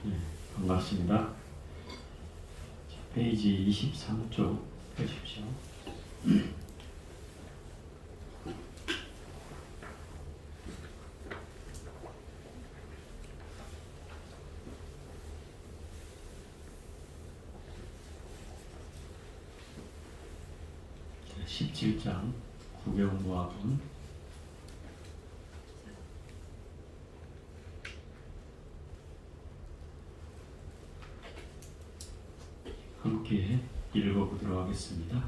네, 반갑습니다. 자, 페이지 23쪽 보십시오. 17장 구경부학은 함께 읽어보도록 하겠습니다.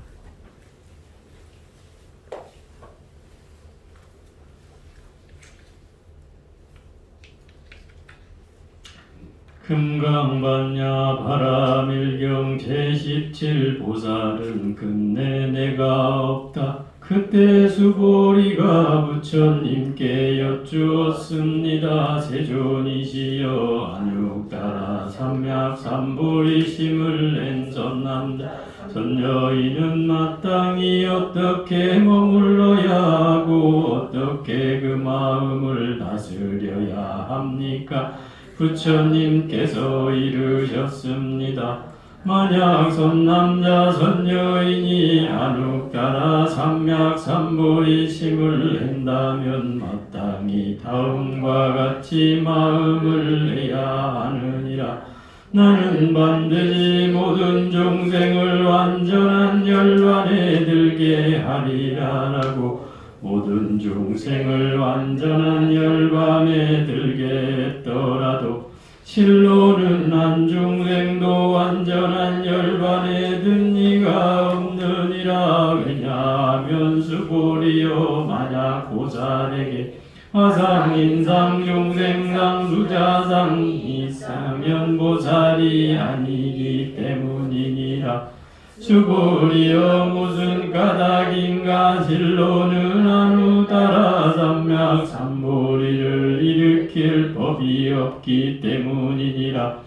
금강반야 바라밀경 제17 보살은 끝내 내가 없다. 그때 수보리가 부처님께 여쭈었습니다. 세존이시여 안육따라 삼맥삼보리심을 낸 전남자 전여인은 마땅히 어떻게 머물러야 하고 어떻게 그 마음을 다스려야 합니까? 부처님께서 이르셨습니다. 만약 선남자 선여인이 안욱따라 삼맥삼보리심을 낸다면 마땅히 다음과 같이 마음을 내야 하느니라. 나는 반드시 모든众생을 완전한 열반에 들게 하리라라고 모든 중생을 완전한 열반에 들게 했더라도 실로는 한 중생도 완전한 열반에 든 이가 없느니라. 왜냐하면 수보리여 만약 보살에게 화상, 인상, 중생상, 수자상 있으면 보살이 아니기 때문이니라. 수보리여 무슨 까닭인가? 실로는 안욱따라 삼맥삼보리를 일으킬 법이 없기 때문이니라.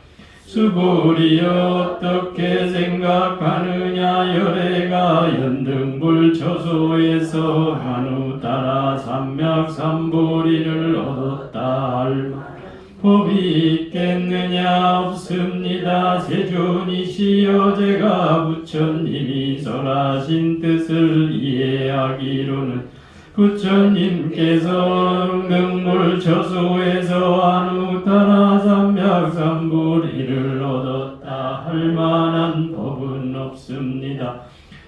수보리여 어떻게 생각하느냐? 열애가 연등불처소에서 안욱따라 삼맥삼보리를 얻었다 할 법이 있겠느냐? 없습니다. 세존이시여 제가 부처님이 설하신 뜻을 이해하기로는 부처님께서 등불처소에서 안욱따라 삼맥삼보리를 얻었다 할 만한 법은 없습니다.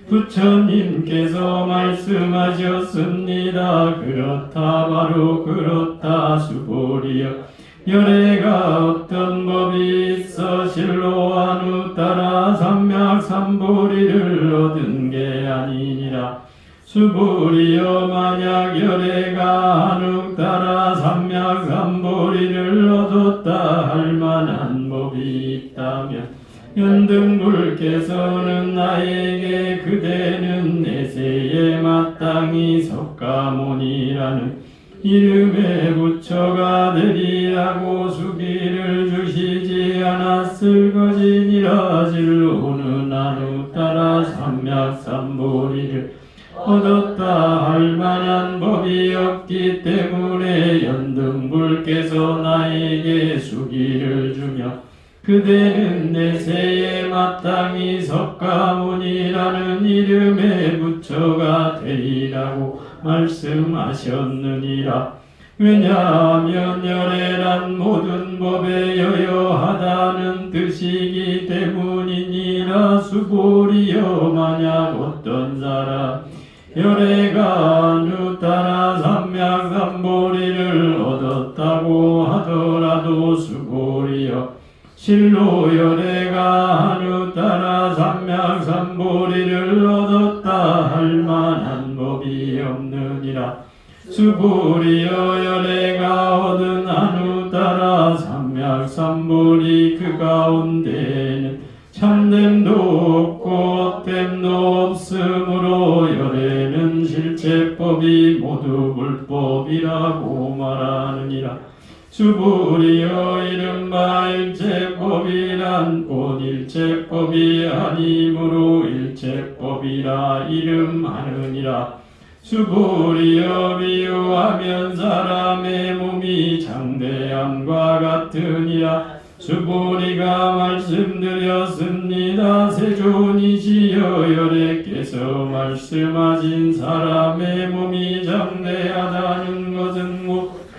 부처님께서 말씀하셨습니다. 그렇다 바로 그렇다. 수보리여 열애가 어떤 법이 있어 실로 안욱따라 삼맥삼보리를 얻은 게 아니니라. 수보리여 만약 열애가 안욱따라 삼맥삼보리를 얻었다 할 만한 법이 있다면 연등불께서는 나에게 그대는 내세에 마땅히 석가모니라는 이름의 부처가 되리라고 수기를 주시지 않았을 것이니라. 실로는 안욱따라 삼맥삼보리를 얻었다 할 만한 법이 없기 때문에 연등불께서 나에게 수기를 주며 그대는 내세에 마땅히 석가모니라는 이름의 부처가 되리라고 말씀하셨느니라. 왜냐하면 열애란 모든 법에 여여하다는 뜻이기 때문이니라. 수보리여 만약 어떤 사람 열애가 안욱따라 삼맥삼보리를 얻었다고 하더라도 수보리여 실로 열애가 안욱따라 삼맥삼보리를 얻었다 할 만한 법이 없느니라. 수보리여 열애가 얻은 안욱따라 삼맥삼보리 그 가운데에는 참됨도 없고 헛됨도 없으므로 열애는 실체법이 모두 불법이라고 말하느니라. 수보리여 이른바 일체법이란 곧 일체법이 아니므로 일체법이라 이름하느니라. 수보리여 비유하면 사람의 몸이 장대함과 같으니라. 수보리가 말씀드렸습니다. 세존이시여 여래께서 말씀하신 사람의 몸이 장대하다는 것은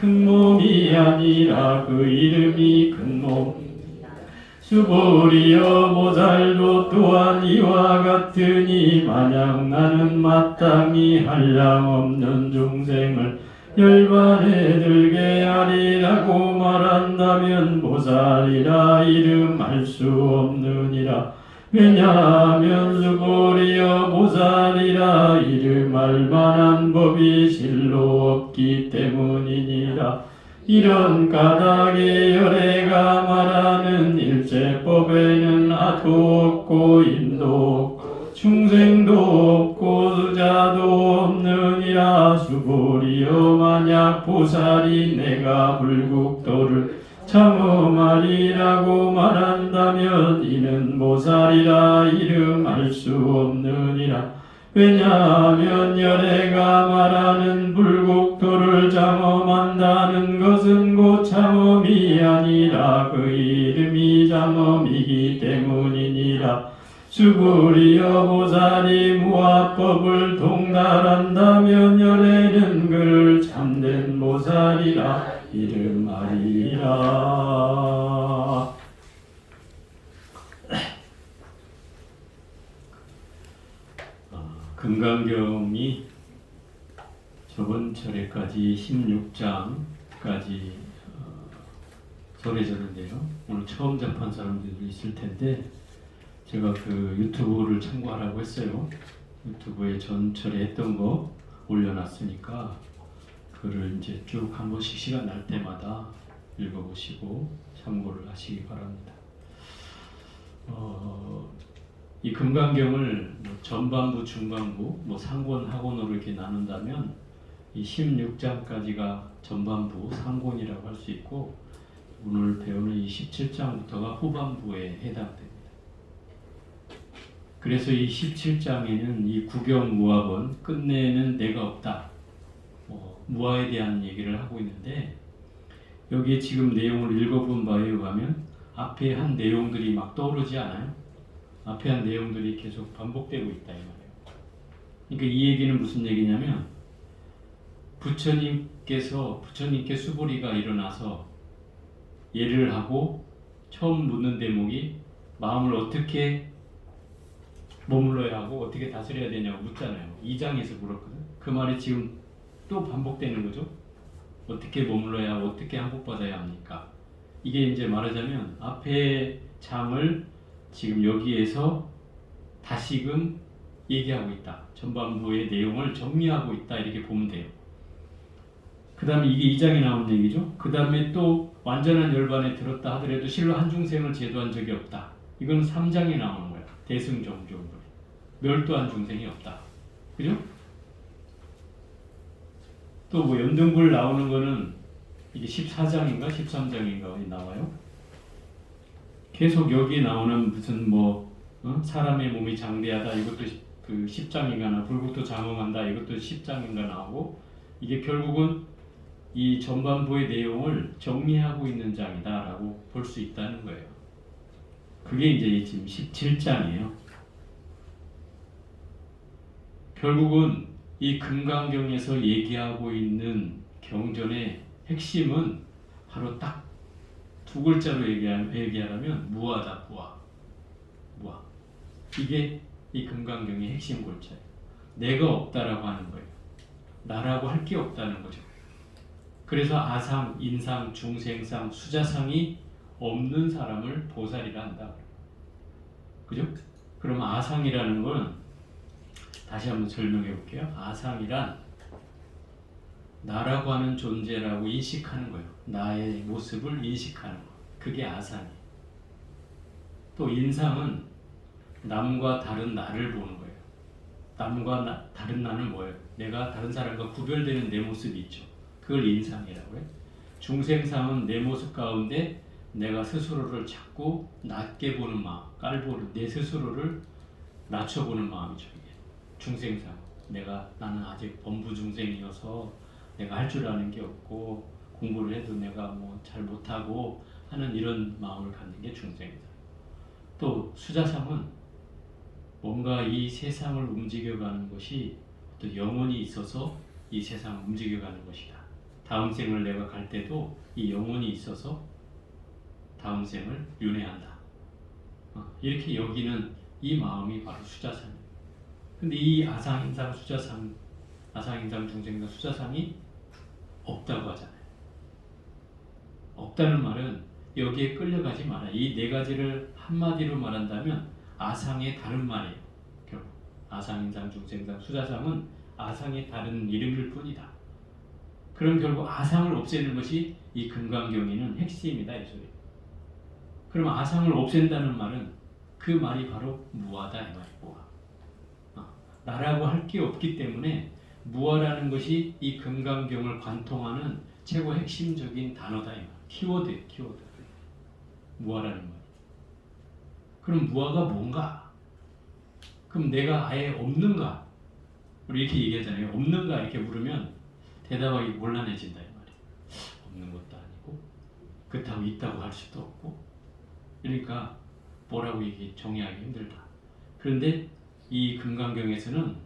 큰 몸이 아니라 그 이름이 큰 몸. 수보리여 보살도 또한 이와 같으니 만약 나는 마땅히 한량없는 중생을 열반에 들게 하리라고 말한다면 보살이라 이름할 수 없느니라. 왜냐하면 수보리여 보살이라 이름할 만한 법이 실로 없기 때문이니라. 이런 까닭에 열애가 말하는 일체법에는 아도 없고 인도 없고 중생도 없고 수자도 없느니라. 수보리여 만약 보살이 내가 불국도를 참음하리라고 말한다면 이는 보살이라 이름할 수 없느니라. 왜냐하면 열애가 말하는 불국토를 장엄한다는 것은 곧 장엄이 아니라 그 이름이 장엄이기 때문이니라. 수보리여 보살이 무아법을 통달한다면 열애는 그를 참된 보살이라 이름하리라. 금강경이 저번 철에까지 16장까지 전해졌는데요. 오늘 처음 접한 사람들도 있을 텐데 제가 그 유튜브를 참고하라고 했어요. 유튜브에 전철에 했던 거 올려놨으니까 그를 이제 쭉 한 번씩 시간 날 때마다 읽어보시고 참고를 하시기 바랍니다. 이 금강경을 전반부, 중반부, 상권, 하권으로 이렇게 나눈다면 이 16장까지가 전반부, 상권이라고 할 수 있고 오늘 배우는 이 17장부터가 후반부에 해당됩니다. 그래서 이 17장에는 이 구경무합은 끝내는 내가 없다. 무아에 대한 얘기를 하고 있는데 여기에 지금 내용을 읽어본 바에 의하면 앞에 한 내용들이 막 떠오르지 않아요? 앞에 한 내용들이 계속 반복되고 있다 이 말이에요. 그러니까 이 얘기는 무슨 얘기냐면 부처님께 수보리가 일어나서 예를 하고 처음 묻는 대목이 마음을 어떻게 머물러야 하고 어떻게 다스려야 되냐고 묻잖아요. 2장에서 물었거든. 그 말이 지금 또 반복되는 거죠. 어떻게 머물러야 하고 어떻게 항복받아야 합니까? 이게 이제 말하자면 앞에 장을 지금 여기에서 다시금 얘기하고 있다. 전반부의 내용을 정리하고 있다. 이렇게 보면 돼요. 그 다음에 이게 2장에 나온 얘기죠. 그 다음에 또 완전한 열반에 들었다 하더라도 실로 한 중생을 제도한 적이 없다. 이건 3장에 나오는 거야. 대승정종불. 멸도한 중생이 없다. 그죠? 또 뭐 연등불 나오는 거는 이게 14장인가 13장인가 나와요. 계속 여기 나오는 무슨 사람의 몸이 장대하다 이것도 그 10장인가 불국토 장엄한다 이것도 10장인가 나오고 이게 결국은 이 전반부의 내용을 정리하고 있는 장이다라고 볼 수 있다는 거예요. 그게 이제 지금 17장이에요. 결국은 이 금강경에서 얘기하고 있는 경전의 핵심은 바로 딱 두 글자로 얘기하라면 무아다. 무아. 이게 이 금강경의 핵심 골자예요. 내가 없다라고 하는 거예요. 나라고 할 게 없다는 거죠. 그래서 아상, 인상, 중생상, 수자상이 없는 사람을 보살이라 한다. 그죠? 그럼 아상이라는 건 다시 한번 설명해 볼게요. 아상이란 나라고 하는 존재라고 인식하는 거예요. 나의 모습을 인식하는 거. 그게 아상이에요. 또 인상은 남과 다른 나를 보는 거예요. 남과 다른 나는 뭐예요? 내가 다른 사람과 구별되는 내 모습이 있죠. 그걸 인상이라고 해요. 중생상은 내 모습 가운데 내가 스스로를 자꾸 낮게 보는 마음, 깔보는 내 스스로를 낮춰보는 마음이죠. 이게. 중생상. 나는 아직 범부 중생이어서 내가 할 줄 아는 게 없고 공부를 해도 내가 잘 못하고 하는 이런 마음을 갖는 게 중생이다. 또 수자상은 뭔가 이 세상을 움직여가는 것이 또 영혼이 있어서 이 세상을 움직여가는 것이다. 다음 생을 내가 갈 때도 이 영혼이 있어서 다음 생을 윤회한다. 이렇게 여기는 이 마음이 바로 수자상이에요. 근데 이 아상인상 수자상, 아상인상 중생인상 수자상이 없다고 하잖아요. 없다는 말은 여기에 끌려가지 마라. 이 네 가지를 한마디로 말한다면 아상의 다른 말이에요. 결국 아상인상 중생인상 수자상은 아상의 다른 이름일 뿐이다. 그럼 결국 아상을 없애는 것이 이 금강경에는 핵심이다 이 소리. 그럼 아상을 없앤다는 말은 그 말이 바로 무아다 이 말이에요. 무아. 나라고 할 게 없기 때문에 무아라는 것이 이 금강경을 관통하는 최고 핵심적인 단어다 이 말. 키워드, 키워드. 무아라는 말. 그럼 무아가 뭔가? 그럼 내가 아예 없는가? 우리 이렇게 얘기하잖아요. 없는가 이렇게 물으면 대답하기 곤란해진다 이 말이에요. 없는 것도 아니고 그렇다고 있다고 할 수도 없고 그러니까 뭐라고 정의하기 힘들다. 그런데 이 금강경에서는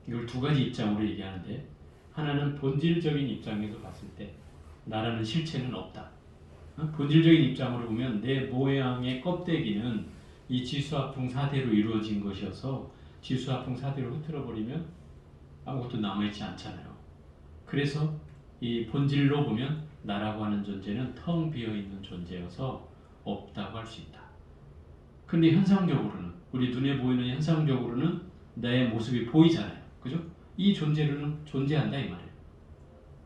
이걸 두 가지 입장으로 얘기하는데 하나는 본질적인 입장에서 봤을 때 나라는 실체는 없다. 본질적인 입장으로 보면 내 모양의 껍데기는 이 지수화풍 사대로 이루어진 것이어서 지수화풍 사대로 흐트러버리면 아무것도 남아있지 않잖아요. 그래서 이 본질로 보면 나라고 하는 존재는 텅 비어있는 존재여서 없다고 할 수 있다. 근데 현상적으로는 우리 눈에 보이는 현상적으로는 내 모습이 보이잖아요. 그죠? 이 존재로는 존재한다 이 말이에요.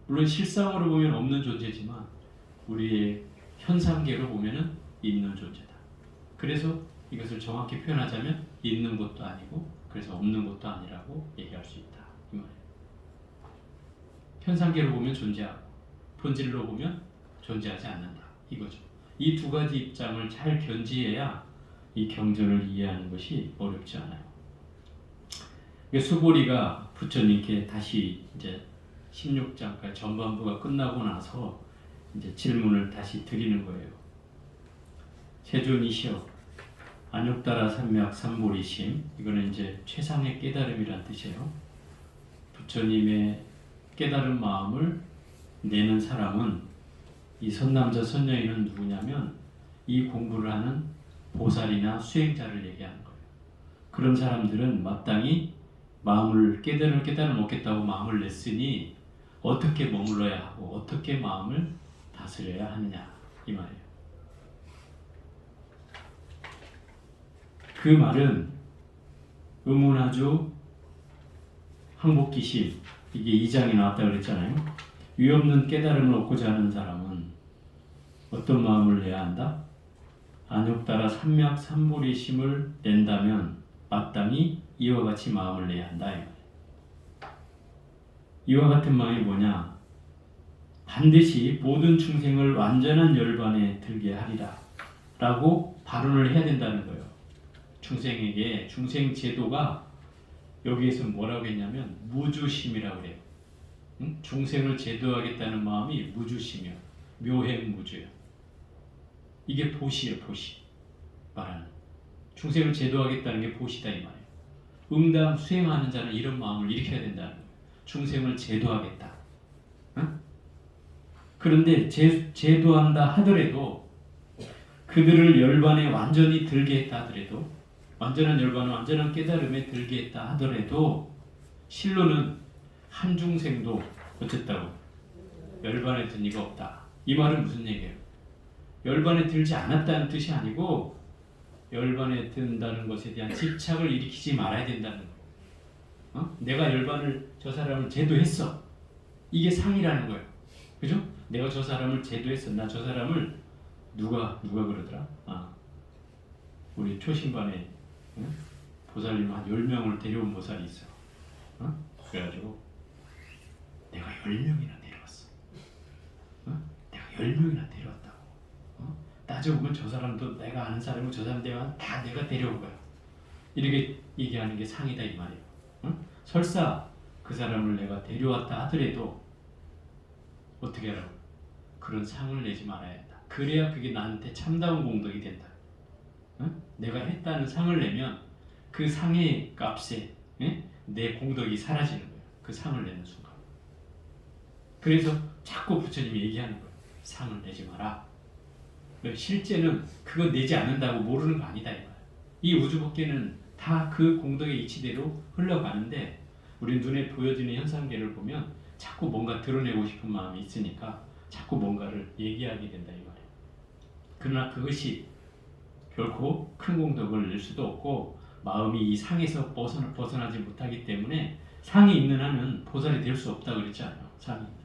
물론 실상으로 보면 없는 존재지만 우리의 현상계로 보면은 있는 존재다. 그래서 이것을 정확히 표현하자면 있는 것도 아니고 그래서 없는 것도 아니라고 얘기할 수 있다 이 말이에요. 현상계로 보면 존재하고 본질로 보면 존재하지 않는다 이거죠. 이 두 가지 입장을 잘 견지해야 이 경전을 이해하는 것이 어렵지 않아요. 수보리가 부처님께 다시 이제 16장까지 전반부가 끝나고 나서 이제 질문을 다시 드리는 거예요. 세존이시여 안욕따라 삼맥 삼보리심 이거는 이제 최상의 깨달음이란 뜻이에요. 부처님의 깨달은 마음을 내는 사람은 이 선남자 선녀인은 누구냐면 이 공부를 하는 보살이나 수행자를 얘기하는 거예요. 그런 사람들은 마땅히 마음을 깨달음 얻겠다고 마음을 냈으니 어떻게 머물러야 하고 어떻게 마음을 다스려야 하느냐 이 말이에요. 그 말은 의문하주 항복기심 이게 2장에 나왔다 그랬잖아요. 위없는 깨달음을 얻고자 하는 사람은 어떤 마음을 내야 한다? 안욕따라 삼맥 삼보리심을 낸다면 마땅히 이와 같이 마음을 내야 한다. 이와 같은 마음이 뭐냐? 반드시 모든 충생을 완전한 열반에 들게 하리라 라고 발언을 해야 된다는 거예요. 중생에게 중생 제도가 여기에서 뭐라고 했냐면 무주심이라고 그래요. 중생을 제도하겠다는 마음이 무주심이요. 묘행무주요. 이게 보시예요. 보시. 말하는 중생을 제도하겠다는 게 보시다 이 말이에요. 응당 수행하는 자는 이런 마음을 일으켜야 된다는 거예요. 중생을 제도하겠다. 응? 그런데 제도한다 하더라도 그들을 열반에 완전히 들게 했다 하더라도 완전한 열반은 완전한 깨달음에 들게 했다 하더라도 실로는 한 중생도 어쨌다고 열반에 든 이가 없다. 이 말은 무슨 얘기예요? 열반에 들지 않았다는 뜻이 아니고 열반에 든다는 것에 대한 집착을 일으키지 말아야 된다는 거예요. 내가 열반을 저 사람을 제도했어. 이게 상이라는 거예요. 그죠? 내가 저 사람을 제도했어. 나 저 사람을 누가 그러더라? 우리 초신반에 보살님 한 10명을 데려온 보살이 있어요. 그래가지고 내가 10명이나 데려왔어. 내가 10명이나 데려왔다고. 따져보면 저 사람도 내가 아는 사람이고 저 사람 다 내가 데려온 거야. 이렇게 얘기하는 게 상이다 이 말이에요. 설사 그 사람을 내가 데려왔다 하더라도 어떻게 하라고? 그런 상을 내지 말아야 한다. 그래야 그게 나한테 참다운 공덕이 된다. 응? 내가 했다는 상을 내면 그 상의 값에 내 공덕이 사라지는 거예요. 그 상을 내는 순간. 그래서 자꾸 부처님이 얘기하는 거예요. 상을 내지 마라. 실제는 그거 내지 않는다고 모르는 거 아니다 이거예요. 이 우주법계는 다 그 공덕의 이치대로 흘러가는데 우리 눈에 보여지는 현상계를 보면 자꾸 뭔가 드러내고 싶은 마음이 있으니까 자꾸 뭔가를 얘기하게 된다 이 말이에요. 그러나 그것이 결코 큰 공덕을 낼 수도 없고 마음이 이 상에서 벗어나지 못하기 때문에 상이 있는 한은 보살이 될 수 없다 그랬잖아요. 상이 있는 한.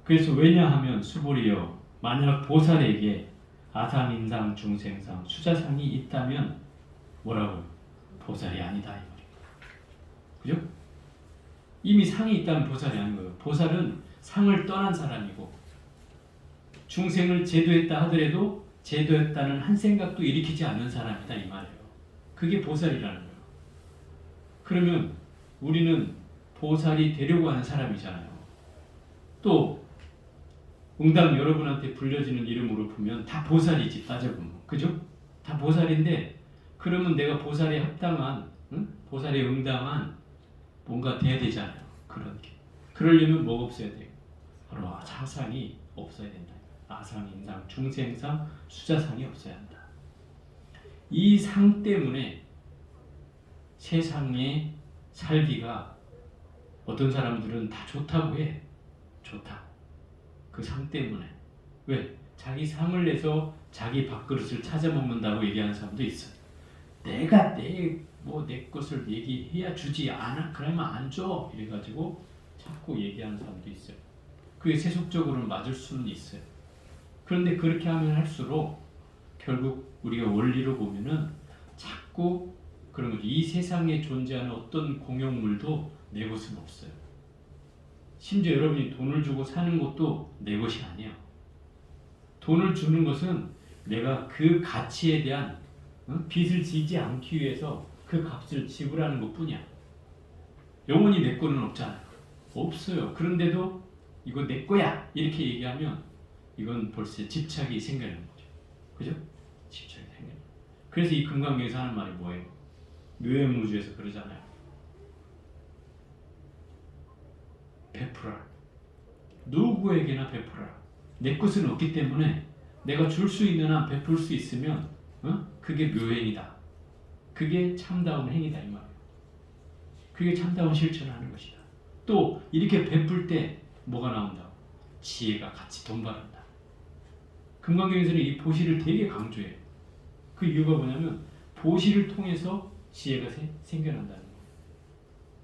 그래서 왜냐하면 수보리여 만약 보살에게 아상인상, 중생상, 수자상이 있다면 뭐라고요? 보살이 아니다 이 말이에요. 그죠? 이미 상이 있다면 보살이 아닌 거예요. 보살은 상을 떠난 사람이고 중생을 제도했다 하더라도 제도했다는 한 생각도 일으키지 않는 사람이다 이 말이에요. 그게 보살이라는 거예요. 그러면 우리는 보살이 되려고 하는 사람이잖아요. 또 응당 여러분한테 불려지는 이름으로 보면 다 보살이지 따져보면. 그죠? 다 보살인데 그러면 내가 보살에 합당한 보살에 응당한 뭔가 돼야 되잖아요. 그런 게. 그러려면 뭐가 없어야 돼요? 바로 사상이 없어야 된다. 아상, 인상, 중생상, 수자상이 없어야 한다. 이 상 때문에 세상의 살기가 어떤 사람들은 다 좋다고 해. 좋다. 그 상 때문에. 왜? 자기 상을 내서 자기 밥그릇을 찾아 먹는다고 얘기하는 사람도 있어요. 내가 내 것을 얘기해야 주지 않아? 그러면 안 줘. 이래가지고 자꾸 얘기하는 사람도 있어요. 그게 세속적으로는 맞을 수는 있어요. 그런데 그렇게 하면 할수록 결국 우리가 원리로 보면은 자꾸 그런 거죠. 이 세상에 존재하는 어떤 공용물도 내 것은 없어요. 심지어 여러분이 돈을 주고 사는 것도 내 것이 아니에요. 돈을 주는 것은 내가 그 가치에 대한 빚을 지지 않기 위해서 그 값을 지불하는 것뿐이야. 영원히 내 거는 없잖아요. 없어요. 그런데도 이거 내 거야 이렇게 얘기하면 이건 벌써 집착이 생기는 거죠. 그죠? 집착이 생기는 거예요. 그래서 이 금강경에서 하는 말이 뭐예요? 묘행무주에서 그러잖아요. 베풀어라. 누구에게나 베풀어라. 내 것은 없기 때문에 내가 줄 수 있는 한 베풀 수 있으면 그게 묘행이다. 그게 참다운 행위다 이 말이에요. 그게 참다운 실천을 하는 것이다. 또 이렇게 베풀 때 뭐가 나온다? 지혜가 같이 돈받는다. 금강경에서는 이 보시를 되게 강조해요. 그 이유가 뭐냐면 보시를 통해서 지혜가 생겨난다는 거예요.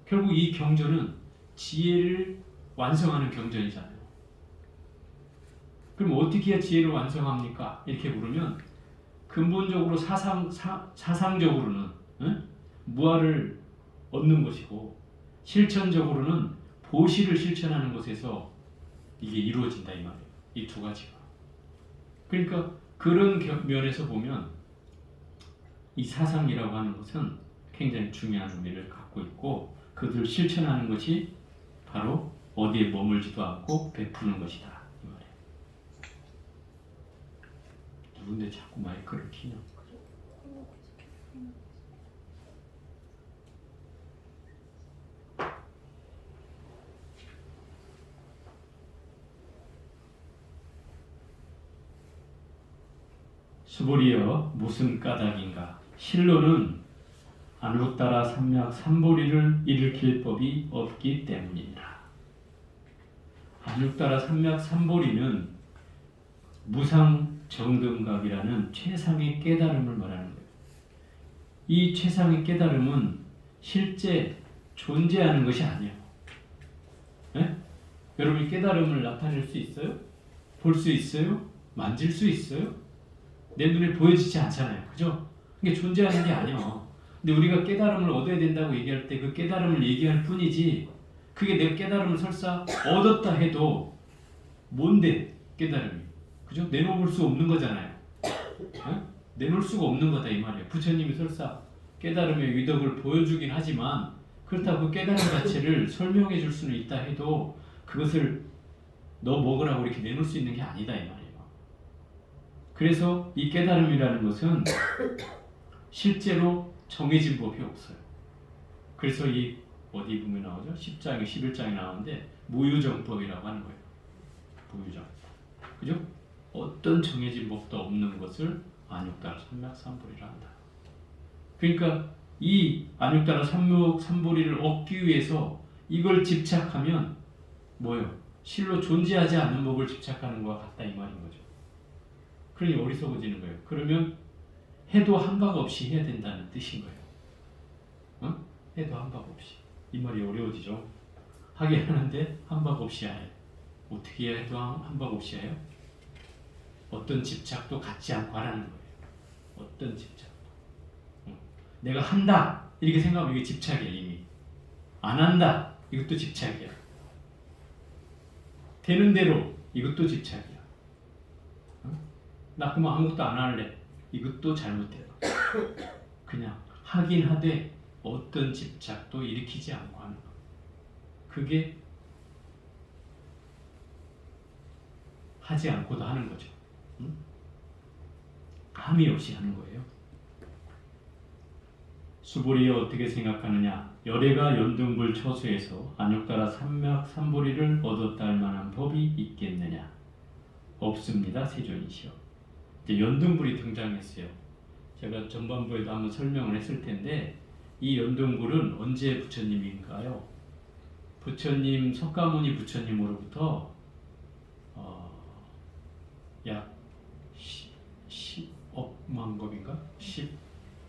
결국 이 경전은 지혜를 완성하는 경전이잖아요. 그럼 어떻게 해야 지혜를 완성합니까? 이렇게 물으면 근본적으로 사상적으로는 무아를 얻는 것이고 실천적으로는 보시를 실천하는 것에서 이게 이루어진다 이 말이에요. 이 두 가지가. 그러니까 그런 면에서 보면 이 사상이라고 하는 것은 굉장히 중요한 의미를 갖고 있고 그들 실천하는 것이 바로 어디에 머물지도 않고 베푸는 것이다 이 말이에요. 누군데 자꾸 마이크를 키냐? 수보리여 무슨 까닭인가? 실로는 안루따라 삼약 삼보리를 일으킬 법이 없기 때문이라. 안루따라 삼약 삼보리는 무상정등각이라는 최상의 깨달음을 말하는 거예요. 이 최상의 깨달음은 실제 존재하는 것이 아니에요. 네? 여러분이 깨달음을 나타낼 수 있어요? 볼 수 있어요? 만질 수 있어요? 내 눈에 보여지지 않잖아요. 그죠? 이게 존재하는 게 아니에요. 근데 우리가 깨달음을 얻어야 된다고 얘기할 때 그 깨달음을 얘기할 뿐이지 그게 내가 깨달음을 설사 얻었다 해도 뭔데 깨달음이? 그죠? 내놓을 수 없는 거잖아요. 네? 내놓을 수가 없는 거다 이 말이에요. 부처님이 설사 깨달음의 위덕을 보여주긴 하지만 그렇다고 그 깨달음 자체를 설명해 줄 수는 있다 해도 그것을 너 먹으라고 이렇게 내놓을 수 있는 게 아니다 이 말이에요. 그래서 이 깨달음이라는 것은 실제로 정해진 법이 없어요. 그래서 이 어디 보면 나오죠? 10장에 11장에 나오는데 무유정법이라고 하는 거예요. 무유정법. 그죠? 어떤 정해진 법도 없는 것을 안육다라 삼맥삼보리라 한다. 그러니까 이 안육다라 삼맥삼보리를 얻기 위해서 이걸 집착하면 뭐예요? 실로 존재하지 않는 법을 집착하는 것과 같다 이 말인 거죠. 그러니 어리석어지는 거예요. 그러면 해도 한박 없이 해야 된다는 뜻인 거예요. 어? 해도 한박 없이. 이 말이 어려워지죠. 하긴 하는데 한박 없이 해요. 어떻게 해도 한박 없이 해요? 어떤 집착도 갖지 않고 하라는 거예요. 어떤 집착도. 내가 한다 이렇게 생각하면 이게 집착이야 이미. 안 한다 이것도 집착이야. 되는 대로 이것도 집착이야. 나 그만 아무것도 안 할래. 이것도 잘못해요. 그냥 하긴 하되 어떤 집착도 일으키지 않고 하는 거. 그게 하지 않고도 하는 거죠. 함이 없이 하는 거예요. 수보리에 어떻게 생각하느냐? 열애가 연등불 처수에서 안욕따라 삼맥삼보리를 얻었다 할 만한 법이 있겠느냐? 없습니다. 세존이시여. 이제 연등불이 등장했어요. 제가 전반부에도 한번 설명을 했을 텐데 이 연등불은 언제 부처님인가요? 부처님 석가모니 부처님으로부터 약 10억만 겁인가?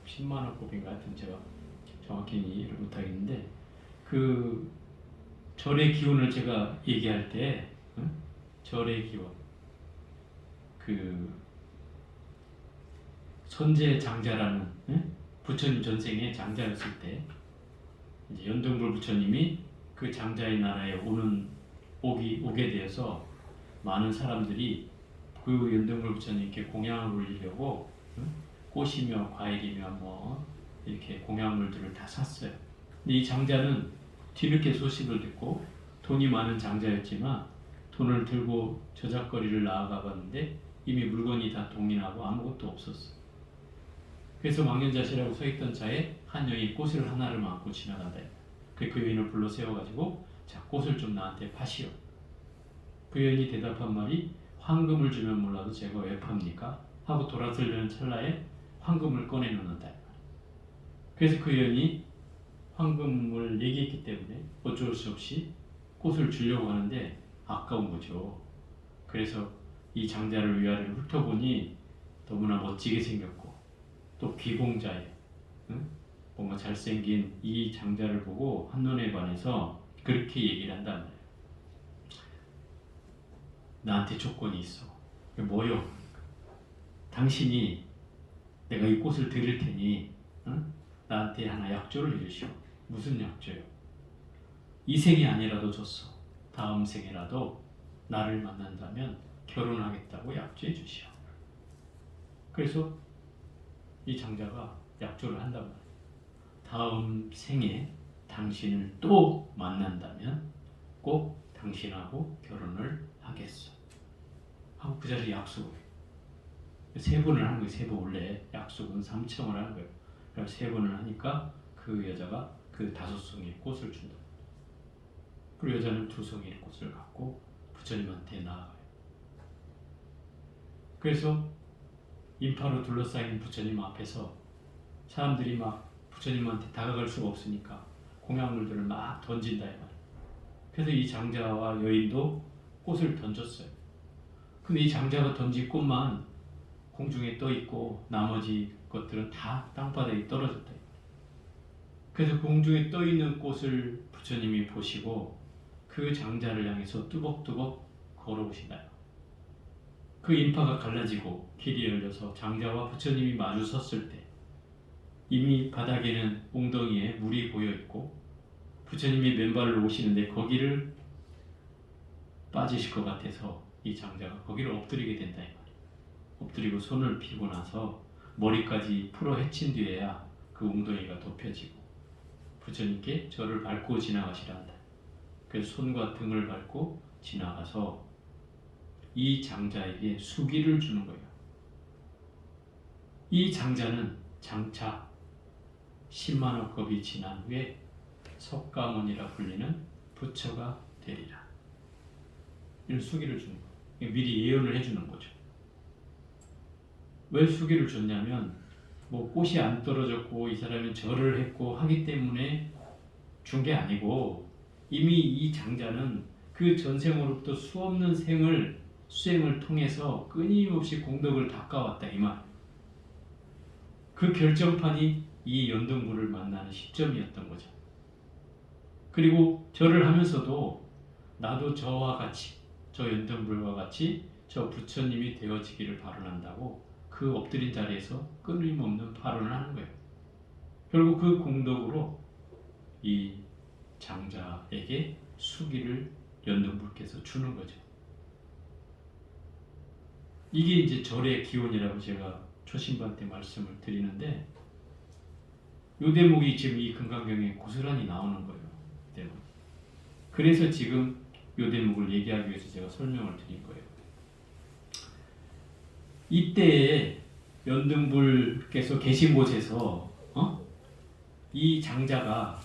10만억 겁인가? 하여튼 제가 정확히 이해를 못하겠는데 그 절의 기원을 제가 얘기할 때 절의 기원 그 선제 장자라는 부처님 전생에 장자였을 때 이제 연등불 부처님이 그 장자의 나라에 오게 되어서 많은 사람들이 그 연등불 부처님께 공양을 올리려고 꽃이며 과일이며 뭐 이렇게 공양물들을 다 샀어요. 근데 이 장자는 뒤늦게 소식을 듣고 돈이 많은 장자였지만 돈을 들고 저작거리를 나아가 봤는데 이미 물건이 다 동인하고 아무것도 없었어요. 그래서 망연자실하고 서있던 차에 한 여인이 꽃을 하나를 안고 지나간다. 그 여인을 불러 세워가지고 자 꽃을 좀 나한테 파시오. 그 여인이 대답한 말이 황금을 주면 몰라도 제가 왜 팝니까? 하고 돌아서려는 찰나에 황금을 꺼내놓는다. 그래서 그 여인이 황금을 얘기했기 때문에 어쩔 수 없이 꽃을 주려고 하는데 아까운 거죠. 그래서 이 장자를 위아래로 훑어보니 너무나 멋지게 생겼고 또 귀공자예요. 뭔가 잘생긴 이 장자를 보고 한눈에 반해서 그렇게 얘기를 한단 말이에요. 나한테 조건이 있어. 뭐요? 당신이 내가 이 꽃을 드릴 테니 나한테 하나 약조를 해주시오. 무슨 약조요? 이 생이 아니라도 줬어. 다음 생이라도 나를 만난다면 결혼하겠다고 약조해 주시오. 그래서 이 장자가 약조를 한단 말이에요. 다음 생에 당신을 또 만난다면 꼭 당신하고 결혼을 하겠어. 하고 그 자리에 약속을 해요. 세 번을 하는 거예요. 세 번 원래 약속은 3청을 하는 거예요. 그래서 세 번을 하니까 그 여자가 그 5송이의 꽃을 준다. 그리고 여자는 2송이의 꽃을 갖고 부처님한테 나아가요. 그래서 인파로 둘러싸인 부처님 앞에서 사람들이 막 부처님한테 다가갈 수가 없으니까 공양물들을 막 던진다 이 말이에요. 그래서 이 장자와 여인도 꽃을 던졌어요. 근데 이 장자가 던진 꽃만 공중에 떠 있고 나머지 것들은 다 땅바닥에 떨어졌다. 그래서 공중에 떠 있는 꽃을 부처님이 보시고 그 장자를 향해서 뚜벅뚜벅 걸어오신다. 그 인파가 갈라지고 길이 열려서 장자와 부처님이 마주 섰을 때 이미 바닥에는 웅덩이에 물이 고여 있고 부처님이 맨발로 오시는데 거기를 빠지실 것 같아서 이 장자가 거기를 엎드리게 된다 이 말이에요. 엎드리고 손을 펴고 나서 머리까지 풀어 헤친 뒤에야 그 웅덩이가 덮여지고 부처님께 저를 밟고 지나가시라 한다. 그래서 손과 등을 밟고 지나가서 이 장자에게 수기를 주는 거예요. 이 장자는 장차 10만억 겁이 지난 후에 석가모니라 불리는 부처가 되리라. 이런 수기를 주는 거예요. 미리 예언을 해주는 거죠. 왜 수기를 줬냐면 뭐 꽃이 안 떨어졌고 이 사람이 절을 했고 하기 때문에 준 게 아니고 이미 이 장자는 그 전생으로부터 수없는 수행을 통해서 끊임없이 공덕을 닦아왔다 이 말. 그 결정판이 이 연등부를 만나는 시점이었던 거죠. 그리고 절을 하면서도 나도 저와 같이 저 연등불과 같이 저 부처님이 되어지기를 발언한다고 그 엎드린 자리에서 끊임없는 발언을 하는 거예요. 결국 그 공덕으로 이 장자에게 수기를 연등불께서 주는 거죠. 이게 이제 절의 기원이라고 제가 초신반 때 말씀을 드리는데 이 대목이 지금 이 금강경에 고스란히 나오는 거예요. 대목. 그래서 지금 이 대목을 얘기하기 위해서 제가 설명을 드린 거예요. 이때에 연등불께서 계신 곳에서 이 장자가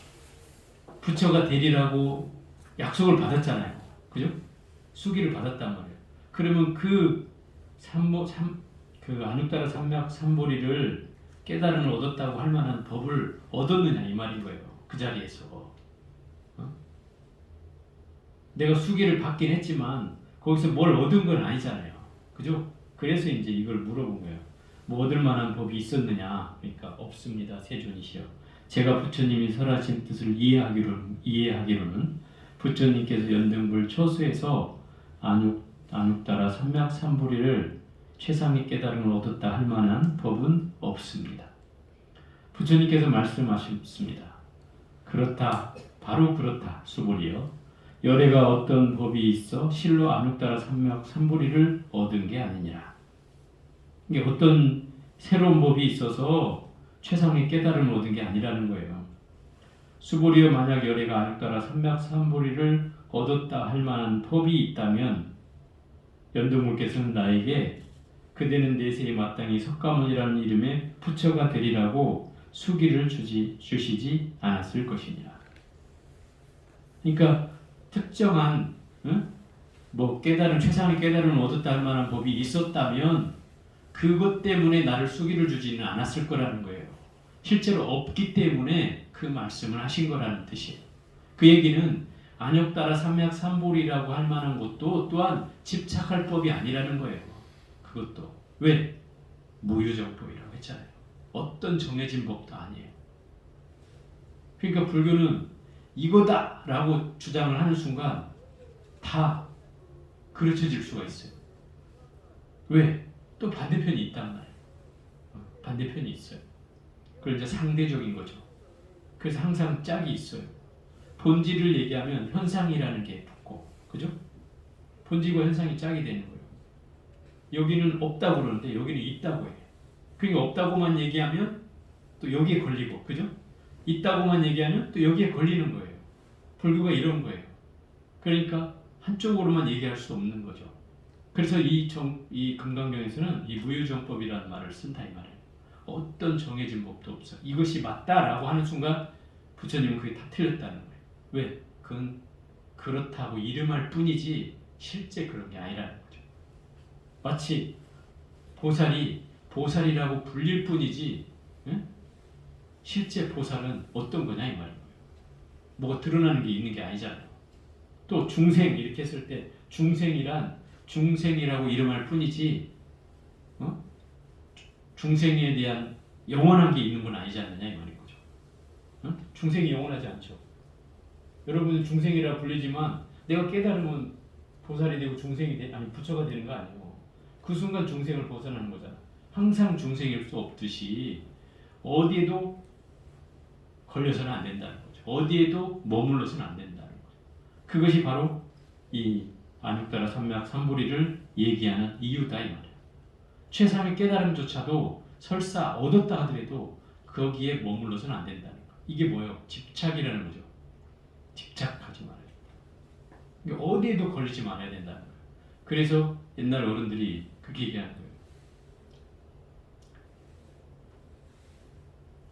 부처가 되리라고 약속을 받았잖아요. 그죠? 수기를 받았단 말이에요. 그러면 그 안육따라 삼맥 삼보리를 깨달음을 얻었다고 할 만한 법을 얻었느냐 이 말인 거예요. 그 자리에서. 내가 수기를 받긴 했지만 거기서 뭘 얻은 건 아니잖아요. 그죠? 그래서 이제 이걸 물어본 거예요. 뭐 얻을 만한 법이 있었느냐? 그러니까 없습니다. 세존이시여. 제가 부처님이 설하신 뜻을 이해하기로는 부처님께서 연등불 초수에서 안육따라 삼맥 삼보리를 최상의 깨달음을 얻었다 할 만한 법은 없습니다. 부처님께서 말씀하셨습니다. 그렇다, 바로 그렇다, 수보리여. 열애가 어떤 법이 있어 실로 안육따라 삼맥 삼보리를 얻은 게 아니니라. 이게 어떤 새로운 법이 있어서 최상의 깨달음을 얻은 게 아니라는 거예요. 수보리여, 만약 열애가 안육따라 삼맥 삼보리를 얻었다 할 만한 법이 있다면 연등불께서는 나에게 그대는 내세에 마땅히 석가모니라는 이름의 부처가 되리라고 수기를 주시지 않았을 것이니라. 그러니까 특정한 뭐 최상의 깨달음을 얻었다 할 만한 법이 있었다면 그것 때문에 나를 수기를 주지는 않았을 거라는 거예요. 실제로 없기 때문에 그 말씀을 하신 거라는 뜻이에요. 그 얘기는 안육따라 삼맥 삼보리라고 할 만한 것도 또한 집착할 법이 아니라는 거예요. 그것도. 왜? 무유정법이라고 했잖아요. 어떤 정해진 법도 아니에요. 그러니까 불교는 이거다라고 주장을 하는 순간 다 그르쳐질 수가 있어요. 왜? 또 반대편이 있단 말이에요. 반대편이 있어요. 그걸 이제 상대적인 거죠. 그래서 항상 짝이 있어요. 본질을 얘기하면 현상이라는 게 붙고, 그죠? 본질과 현상이 짝이 되는 거예요. 여기는 없다고 그러는데 여기는 있다고 해요. 그러니까 없다고만 얘기하면 또 여기에 걸리고, 그죠? 있다고만 얘기하면 또 여기에 걸리는 거예요. 불교가 이런 거예요. 그러니까 한쪽으로만 얘기할 수 없는 거죠. 그래서 이 금강경에서는 이 무유정법이라는 말을 쓴다 이 말이에요. 어떤 정해진 법도 없어. 이것이 맞다라고 하는 순간 부처님은 그게 다 틀렸다는 거예요. 왜? 그건 그렇다고 이름할 뿐이지 실제 그런 게 아니라는 거죠. 마치 보살이라고 불릴 뿐이지 실제 보살은 어떤 거냐 이 말이에요. 뭐가 드러나는 게 있는 게 아니잖아요. 또 중생 이렇게 했을 때 중생이라고 이름할 뿐이지 중생에 대한 영원한 게 있는 건 아니지 않느냐 이 말인 거죠. 중생이 영원하지 않죠. 여러분은 중생이라 불리지만 내가 깨달으면 보살이 되고 부처가 되는 거 아니에요. 그 순간 중생을 벗어나는 거잖아. 항상 중생일 수 없듯이 어디에도 걸려서는 안 된다는 거죠. 어디에도 머물러서는 안 된다는 거죠. 그것이 바로 이 안육따라 삼맥 삼보리를 얘기하는 이유다 이 말이에요. 최상의 깨달음조차도 설사 얻었다 하더라도 거기에 머물러서는 안 된다는 거. 이게 뭐예요? 집착이라는 거죠. 집착하지 말아요. 어디에도 걸리지 말아야 된다는 거예요. 그래서 옛날 어른들이 그렇게 얘기하는 거예요.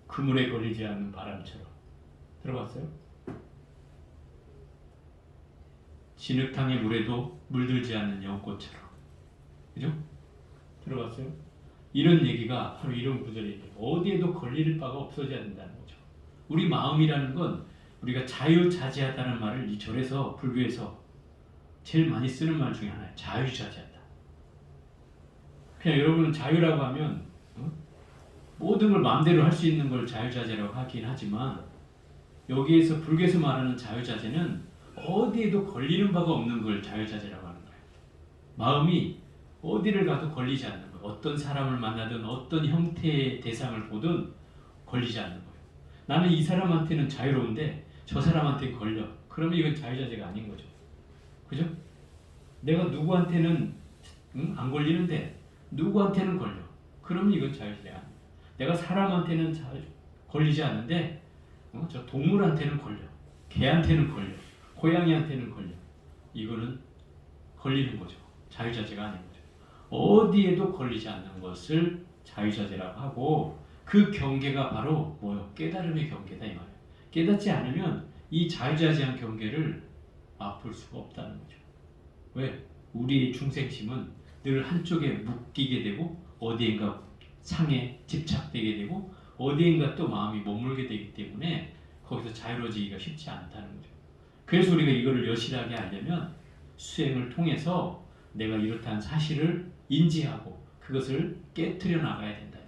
그물에 걸리지 않는 바람처럼. 들어봤어요? 진흙탕의 물에도 물들지 않는 연꽃처럼. 그죠? 들어봤어요? 이런 얘기가 바로 이런 구절이에요. 어디에도 걸릴 바가 없어져야 된다는 거죠. 우리 마음이라는 건 우리가 자유자재하다는 말을 이 절에서 불교에서 제일 많이 쓰는 말 중에 하나예요. 자유자재하다. 그냥 여러분은 자유라고 하면 모든 걸 마음대로 할 수 있는 걸 자유자재라고 하긴 하지만 여기에서 불교에서 말하는 자유자재는 어디에도 걸리는 바가 없는 걸 자유자재라고 하는 거예요. 마음이 어디를 가도 걸리지 않는 거예요. 어떤 사람을 만나든 어떤 형태의 대상을 보든 걸리지 않는 거예요. 나는 이 사람한테는 자유로운데 저 사람한테 걸려. 그러면 이건 자유자재가 아닌 거죠. 그죠? 내가 누구한테는 안 걸리는데 누구한테는 걸려. 그러면 이건 자유자재가 아니에요. 내가 사람한테는 걸리지 않는데 저 동물한테는 걸려. 개한테는 걸려. 고양이한테는 걸려. 이거는 걸리는 거죠. 자유자재가 아닌 거죠. 어디에도 걸리지 않는 것을 자유자재라고 하고 그 경계가 바로 뭐요? 깨달음의 경계다 이 말이에요. 깨닫지 않으면 이 자유자재한 경계를 맛볼 수가 없다는 거죠. 왜? 우리의 중생심은 늘 한쪽에 묶이게 되고 어디엔가 상에 집착되게 되고 어디엔가 또 마음이 머물게 되기 때문에 거기서 자유로워지기가 쉽지 않다는 거죠. 그래서 우리가 이거를 여실하게 알려면 수행을 통해서 내가 이렇다는 사실을 인지하고 그것을 깨트려 나가야 된다.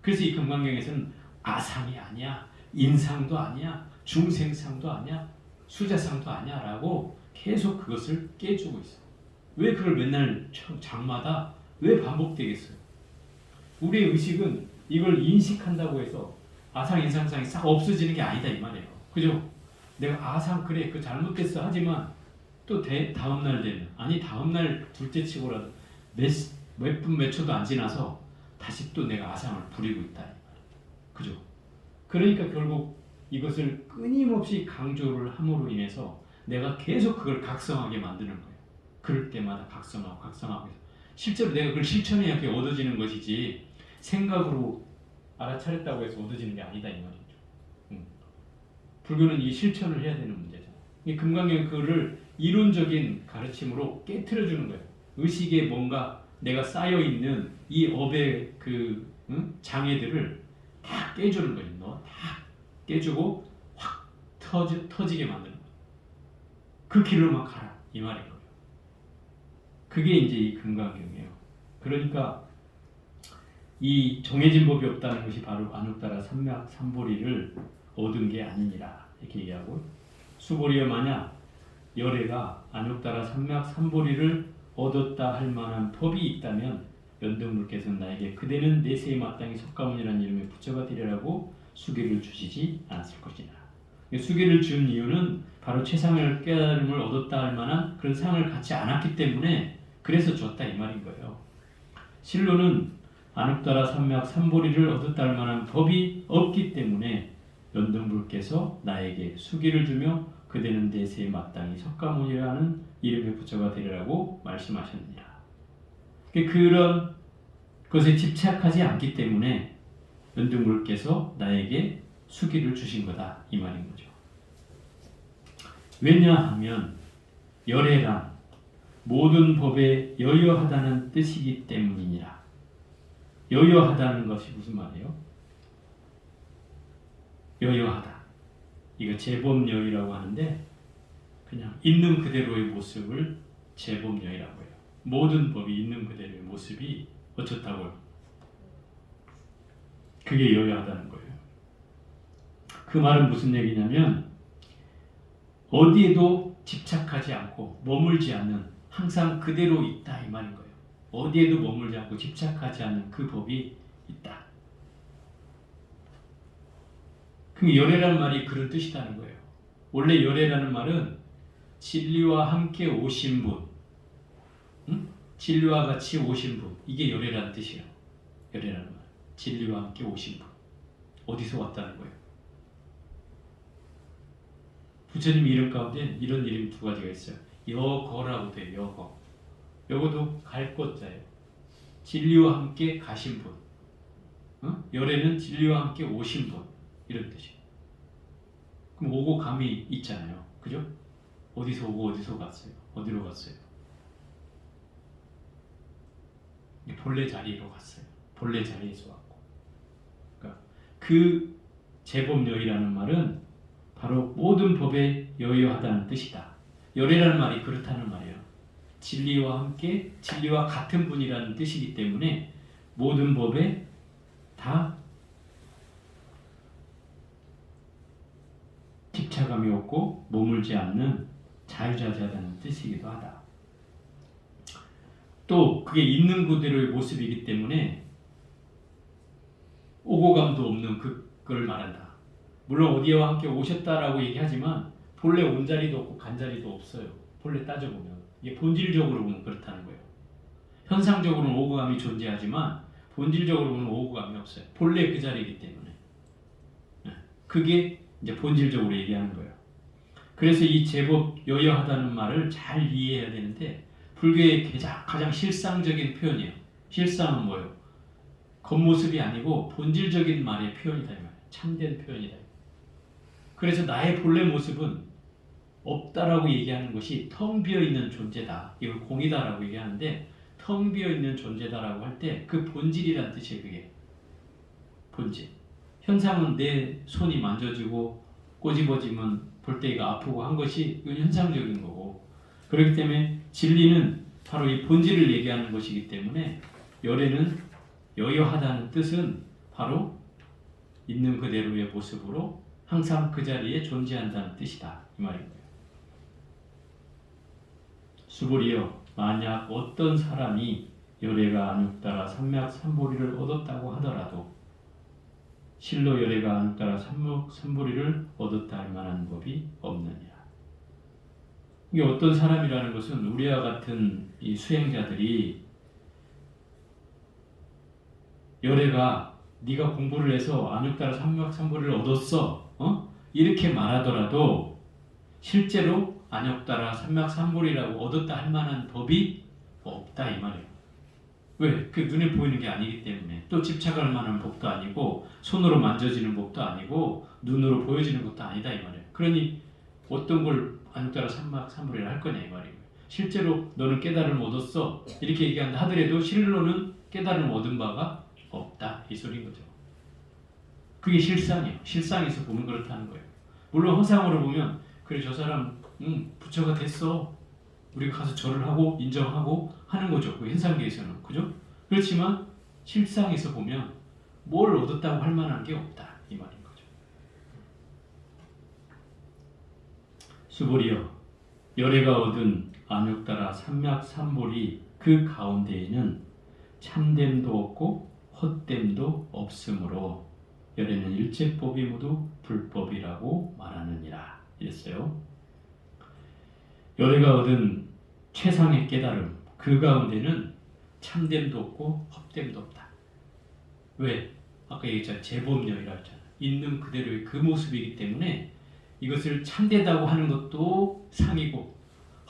그래서 이 금강경에서는 아상이 아니야, 인상도 아니야, 중생상도 아니야, 수자상도 아니야 라고 계속 그것을 깨주고 있어. 왜 그걸 맨날 장마다 왜 반복되겠어요? 우리의 의식은 이걸 인식한다고 해서 아상, 인상상이 싹 없어지는 게 아니다 이 말이에요. 그죠? 내가 아상 그래 그 잘못됐어 하지만 또 다음날 되면 아니 다음날 둘째 치고라도 몇 분 몇 초도 안 지나서 다시 또 내가 아상을 부리고 있다. 그죠? 그러니까 결국 이것을 끊임없이 강조를 함으로 인해서 내가 계속 그걸 각성하게 만드는 거예요. 그럴 때마다 각성하고 해서 실제로 내가 그걸 실천해야 그게 얻어지는 것이지 생각으로 알아차렸다고 해서 얻어지는 게 아니다 이 말이죠. 불교는 이 실천을 해야 되는 문제잖아요. 이 금강경 그거를 이론적인 가르침으로 깨트려 주는 거예요. 의식에 뭔가 내가 쌓여 있는 이 업의 그 장애들을 다 깨주는 거예요. 너 다 깨주고 확 터지게 만드는 거예요. 그 길로만 가라 이 말인 거예요. 그게 이제 이 금강경이에요. 그러니까 이 정해진 법이 없다는 것이 바로 안욕따라 삼맥 삼보리를 얻은 게 아니니라 이렇게 얘기하고 수보리여 만약 열애가 안욕따라 삼맥 삼보리를 얻었다 할 만한 법이 있다면 연등불께서는 나에게 그대는 내세에 마땅히 석가모니라는 이름의 부처가 되리라고 수기를 주시지 않았을 것이라. 수기를 준 이유는 바로 최상을 깨달음을 얻었다 할 만한 그런 상을 갖지 않았기 때문에 그래서 줬다 이 말인 거예요. 실로는 안욕따라 삼맥 삼보리를 얻었다 할 만한 법이 없기 때문에 연등불께서 나에게 수기를 주며 그대는 내세에 마땅히 석가모니라는 이름의 부처가 되리라고 말씀하셨느니라. 그런 것에 집착하지 않기 때문에 연등불께서 나에게 수기를 주신 거다 이 말인 거죠. 왜냐하면 열애란 모든 법에 여여하다는 뜻이기 때문이니라. 여여하다는 것이 무슨 말이에요? 여여하다. 이거 재범여의라고 하는데 그냥 있는 그대로의 모습을 재범여의라고 해요. 모든 법이 있는 그대로의 모습이 어쩌다고요? 그게 여여하다는 거예요. 그 말은 무슨 얘기냐면 어디에도 집착하지 않고 머물지 않는 항상 그대로 있다 이 말인 거예요. 어디에도 머물지 않고 집착하지 않는 그 법이 있다. 그 열애라는 말이 그런 뜻이라는 거예요. 원래 열애라는 말은 진리와 함께 오신 분, 진리와 같이 오신 분, 이게 열애라는 뜻이에요. 열애라는 말, 진리와 함께 오신 분. 어디서 왔다는 거예요? 부처님 이름 가운데 이런 이름이 두 가지가 있어요. 여거라고 돼요. 여거. 요것도 갈 것자예요. 진리와 함께 가신 분. 열애는 진리와 함께 오신 분. 이런 뜻이에요. 그럼 오고 감이 있잖아요. 그죠? 어디서 오고 어디서 갔어요? 어디로 갔어요? 본래 자리로 갔어요. 본래 자리에서 왔고. 그러니까 그 제법여의라는 말은 바로 모든 법에 여여하다는 뜻이다. 열애라는 말이 그렇다는 말이에요. 진리와 함께 진리와 같은 분이라는 뜻이기 때문에 모든 법에 다 집착감이 없고 머물지 않는 자유자재하다는 뜻이기도 하다. 또 그게 있는 그대로의 모습이기 때문에 오고감도 없는 그걸 말한다. 물론 어디와 함께 오셨다라고 얘기하지만 본래 온 자리도 없고 간 자리도 없어요. 본래 따져보면 이게 본질적으로 보면 그렇다는 거예요. 현상적으로는 오고감이 존재하지만 본질적으로 보면 오고감이 없어요. 본래 그 자리이기 때문에. 그게 이제 본질적으로 얘기하는 거예요. 그래서 이 제법 여여하다는 말을 잘 이해해야 되는데 불교의 가장 실상적인 표현이에요. 실상은 뭐예요? 겉모습이 아니고 본질적인 말의 표현이다. 참된 표현이다. 그래서 나의 본래 모습은 없다라고 얘기하는 것이 텅 비어있는 존재다. 이걸 공이다라고 얘기하는데 텅 비어있는 존재다라고 할 때 그 본질이란 뜻이에요. 그게 본질. 현상은 내 손이 만져지고 꼬집어지면 볼 때가 아프고 한 것이 현상적인 거고 그렇기 때문에 진리는 바로 이 본질을 얘기하는 것이기 때문에 열애는 여여하다는 뜻은 바로 있는 그대로의 모습으로 항상 그 자리에 존재한다는 뜻이다. 이 말입니다. 수불이여 만약 어떤 사람이 열애가 안욕따라 삼맥삼보리를 얻었다고 하더라도 실로 열애가 안욕따라 삼맥삼보리를 얻었다 할 만한 법이 없느니라. 이게 어떤 사람이라는 것은 우리와 같은 이 수행자들이 열애가 네가 공부를 해서 안욕따라 삼맥삼보리를 얻었어. 이렇게 말하더라도 실제로 안욕따라 삼맥삼보리라고 얻었다 할 만한 법이 없다 이 말이에요. 왜? 그 눈에 보이는 게 아니기 때문에. 또 집착할 만한 법도 아니고 손으로 만져지는 법도 아니고 눈으로 보여지는 것도 아니다 이 말이에요. 그러니 어떤 걸 안욕따라 삼맥삼보리를 할 거냐 이 말이에요. 실제로 너는 깨달음을 얻었어 이렇게 얘기한다 하더라도 실로는 깨달음을 얻은 바가 없다 이 소리인 거죠. 그게 실상이에요. 실상에서 보면 그렇다는 거예요. 물론 허상으로 보면 그래 저 사람 부처가 됐어. 우리가 가서 절을 하고 인정하고 하는 거죠. 그 현상계에서는. 그죠? 그렇지만 실상에서 보면 뭘 얻었다고 할 만한 게 없다. 이 말인 거죠. 수보리여 열애가 얻은 안욕따라 삼맥삼보리 그 가운데에는 참됨도 없고 헛됨도 없으므로 열애는 일체법이 모두 불법이라고 말하느니라. 이랬어요. 열애가 얻은 최상의 깨달음 그 가운데는 참됨도 없고 헛됨도 없다. 왜? 아까 얘기했잖아. 제법여의라 했잖아. 있는 그대로의 그 모습이기 때문에 이것을 참되다고 하는 것도 상이고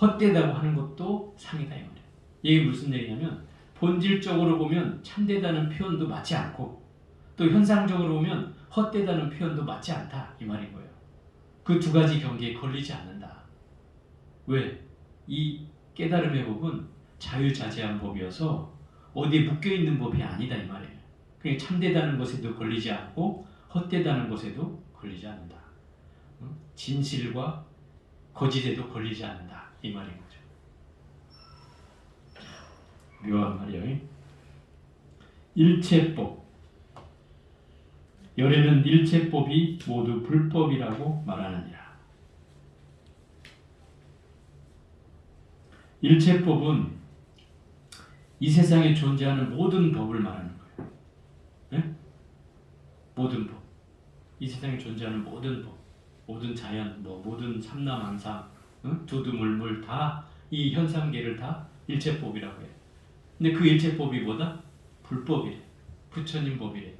헛되다고 하는 것도 상이다 이 말이야. 이게 무슨 얘기냐면 본질적으로 보면 참되다는 표현도 맞지 않고 또 현상적으로 보면 헛되다는 표현도 맞지 않다 이 말인 거예요. 그 두 가지 경계에 걸리지 않는다. 왜? 이 깨달음의 법은 자유자재한 법이어서 어디에 묶여있는 법이 아니다 이 말이에요. 그냥 참되다는 것에도 걸리지 않고 헛되다는 것에도 걸리지 않는다. 진실과 거짓에도 걸리지 않는다 이 말인 거죠. 묘한 말이에요. 일체법 열애는 일체법이 모두 불법이라고 말하느니라. 일체법은 이 세상에 존재하는 모든 법을 말하는 거예요. 네? 모든 법. 이 세상에 존재하는 모든 법, 모든 자연, 모든 삼라만상, 두두물물 다 이 현상계를 다 일체법이라고 해요. 근데 그 일체법이 뭐다? 불법이래. 부처님 법이래.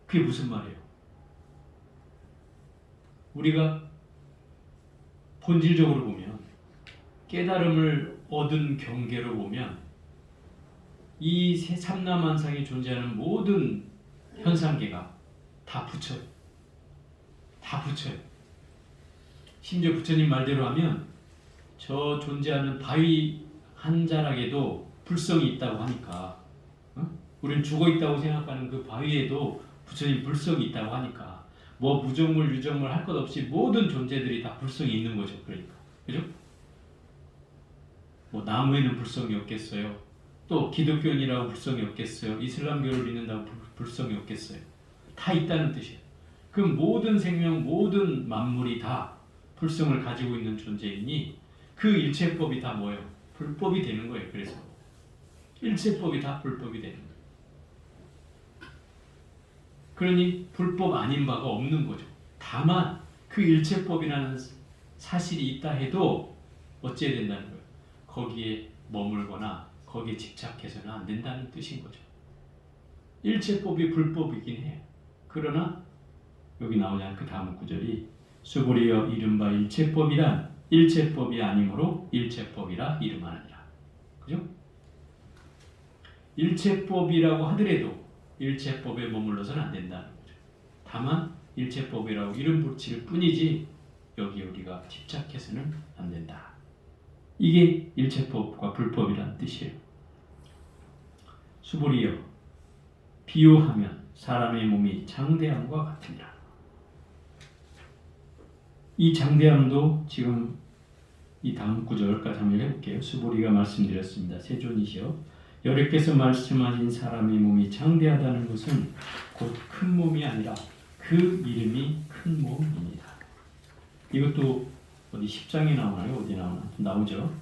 그게 무슨 말이에요? 우리가 본질적으로 보면 깨달음을 얻은 경계로 보면 이 삼라만상에 존재하는 모든 현상계가 다 부처예요. 다 부처예요. 심지어 부처님 말대로 하면 저 존재하는 바위 한 자락에도 불성이 있다고 하니까, 우리는 죽어 있다고 생각하는 그 바위에도 부처님 불성이 있다고 하니까, 뭐 무정물 유정물 할 것 없이 모든 존재들이 다 불성이 있는 거죠. 그러니까, 그죠? 뭐 나무에는 불성이 없겠어요. 또 기독교인이라고 불성이 없겠어요. 이슬람교를 믿는다고 불성이 없겠어요. 다 있다는 뜻이에요. 그 모든 생명, 모든 만물이 다 불성을 가지고 있는 존재이니 그 일체법이 다 뭐예요? 불법이 되는 거예요. 그래서 일체법이 다 불법이 되는 거예요. 그러니 불법 아닌 바가 없는 거죠. 다만 그 일체법이라는 사실이 있다 해도 어찌해야 된다는 거예요? 거기에 머물거나 거기에 집착해서는 안 된다는 뜻인 거죠. 일체법이 불법이긴 해요. 그러나 여기 나오는 그 다음 구절이 수고리여 이른바 일체법이란 일체법이 아니므로 일체법이라 이름하느니라. 그죠? 일체법이라고 하더라도 일체법에 머물러서는 안 된다는 거죠. 다만 일체법이라고 이름 붙일 뿐이지 여기 우리가 집착해서는 안 된다. 이게 일체법과 불법이란 뜻이에요. 수고리여 비유하면 사람의 몸이 장대함과 같으니라. 이 장대함도 지금 이 다음 구절까지 한번 해볼게요. 수보리가 말씀드렸습니다. 세존이시여 여러께서 말씀하신 사람의 몸이 장대하다는 것은 곧 큰 몸이 아니라 그 이름이 큰 몸입니다. 이것도 어디 10장에 나오나요? 어디 나오나? 나오죠.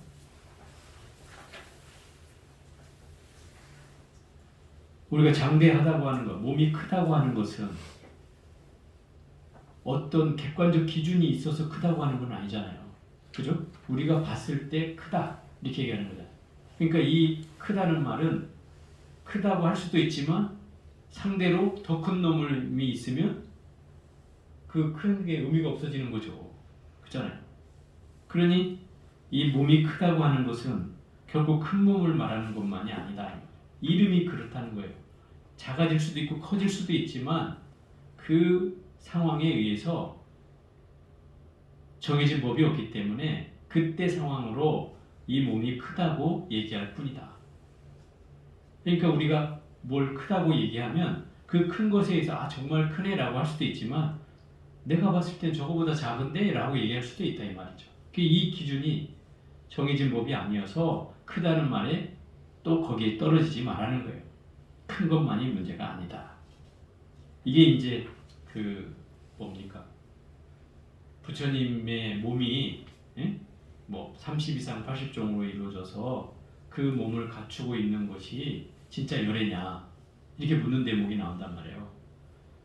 우리가 장대하다고 하는 것, 몸이 크다고 하는 것은 어떤 객관적 기준이 있어서 크다고 하는 건 아니잖아요. 그죠? 우리가 봤을 때 크다 이렇게 얘기하는 거잖아요. 그러니까 이 크다는 말은 크다고 할 수도 있지만 상대로 더 큰 놈이 있으면 그 큰 게 의미가 없어지는 거죠. 그렇잖아요. 그러니 이 몸이 크다고 하는 것은 결국 큰 몸을 말하는 것만이 아니다. 이름이 그렇다는 거예요. 작아질 수도 있고 커질 수도 있지만 그 상황에 의해서 정해진 법이 없기 때문에 그때 상황으로 이 몸이 크다고 얘기할 뿐이다. 그러니까 우리가 뭘 크다고 얘기하면 그 큰 것에 의해서 아 정말 크네 라고 할 수도 있지만 내가 봤을 땐 저거보다 작은데 라고 얘기할 수도 있다 이 말이죠. 이 기준이 정해진 법이 아니어서 크다는 말에 또 거기에 떨어지지 말라는 거예요. 큰 것만이 문제가 아니다. 이게 이제 그 뭡니까? 부처님의 몸이 뭐 30 이상 80종으로 이루어져서 그 몸을 갖추고 있는 것이 진짜 열애냐 이렇게 묻는 대목이 나온단 말이에요.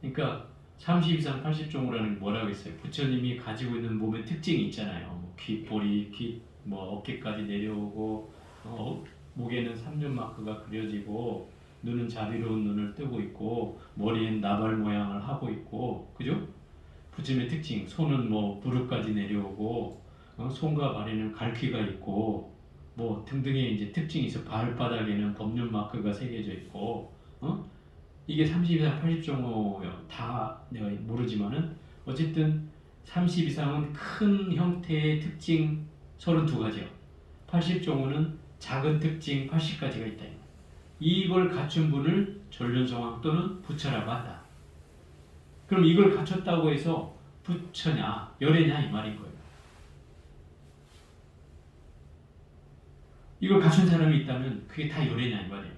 그러니까 30 이상 80종으로는 뭐라고 했어요? 부처님이 가지고 있는 몸의 특징이 있잖아요. 뭐 귓볼이 뭐 어깨까지 내려오고 목에는 삼륜 마크가 그려지고 눈은 자비로운 눈을 뜨고 있고 머리엔 나발 모양을 하고 있고 그죠? 부처님의 특징 손은 뭐 무릎까지 내려오고 손과 발에는 갈퀴가 있고 뭐 등등의 이제 특징이 있어. 발바닥에는 법륜 마크가 새겨져 있고 이게 30 이상 80종호요. 다 내가 모르지만은 어쨌든 30 이상은 큰 형태의 특징 32가지요. 80종호는 작은 특징 80가지가 있다. 이걸 갖춘 분을 전륜성왕 또는 부처라고 한다. 그럼 이걸 갖췄다고 해서 부처냐 열애냐 이 말인 거예요. 이걸 갖춘 사람이 있다면 그게 다 열애냐 이 말이에요.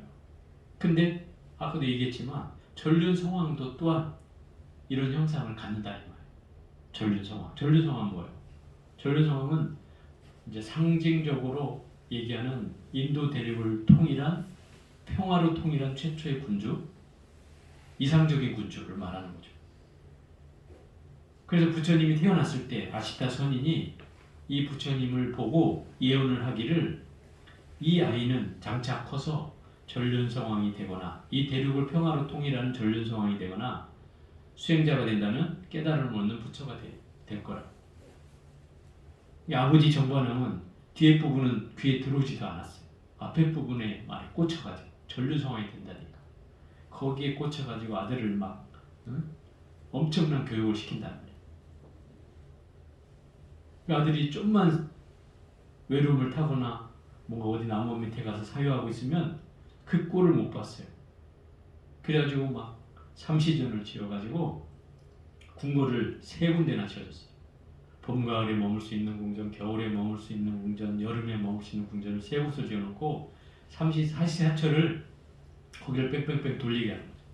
근데 아까도 얘기했지만 전륜성왕도 또한 이런 형상을 갖는다 이 말이에요. 전륜성왕. 전륜성왕은 뭐예요? 전륜성왕은 이제 상징적으로 얘기하는 인도 대륙을 통일한 평화로 통일한 최초의 군주, 이상적인 군주를 말하는 거죠. 그래서 부처님이 태어났을 때 아시타 선인이 이 부처님을 보고 예언을 하기를 이 아이는 장차 커서 전륜성왕이 되거나 이 대륙을 평화로 통일하는 전륜성왕이 되거나 수행자가 된다면 깨달음을 얻는 부처가 될 거라. 아버지 정관왕은 뒤에 부분은 귀에 들어오지도 않았어요. 앞에 부분에 많이 꽂혀가지고 전류성황이 된다니까. 거기에 꽂혀가지고 아들을 막 엄청난 교육을 시킨다는 거예요. 그 아들이 좀만 외로움을 타거나 뭔가 어디 나무 밑에 가서 사유하고 있으면 그 꼴을 못 봤어요. 그래가지고 막 삼시전을 지어가지고 궁궐을 3군데나 지어줬어요. 봄, 가을에 머물 수 있는 궁전, 겨울에 머물 수 있는 궁전, 여름에 머물 수 있는 궁전을 3곳을 지어놓고 사시사철을 거기를 뺑뺑뺑 돌리게 하는 거죠.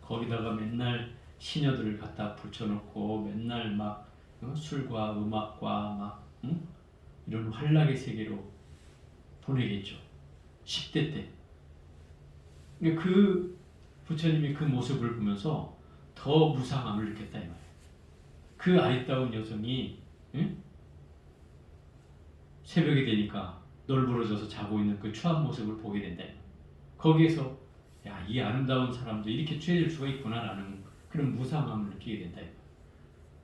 거기다가 맨날 시녀들을 갖다 붙여놓고 맨날 막 술과 음악과 막 이런 환락의 세계로 보내겠죠. 10대 때. 그 부처님이 그 모습을 보면서 더 무상함을 느꼈다 이 말이에요. 그 아리따운 여성이 새벽이 되니까 널브러져서 자고 있는 그 추한 모습을 보게 된다. 거기에서 야, 이 아름다운 사람도 이렇게 취해질 수가 있구나라는 그런 무상함을 느끼게 된다.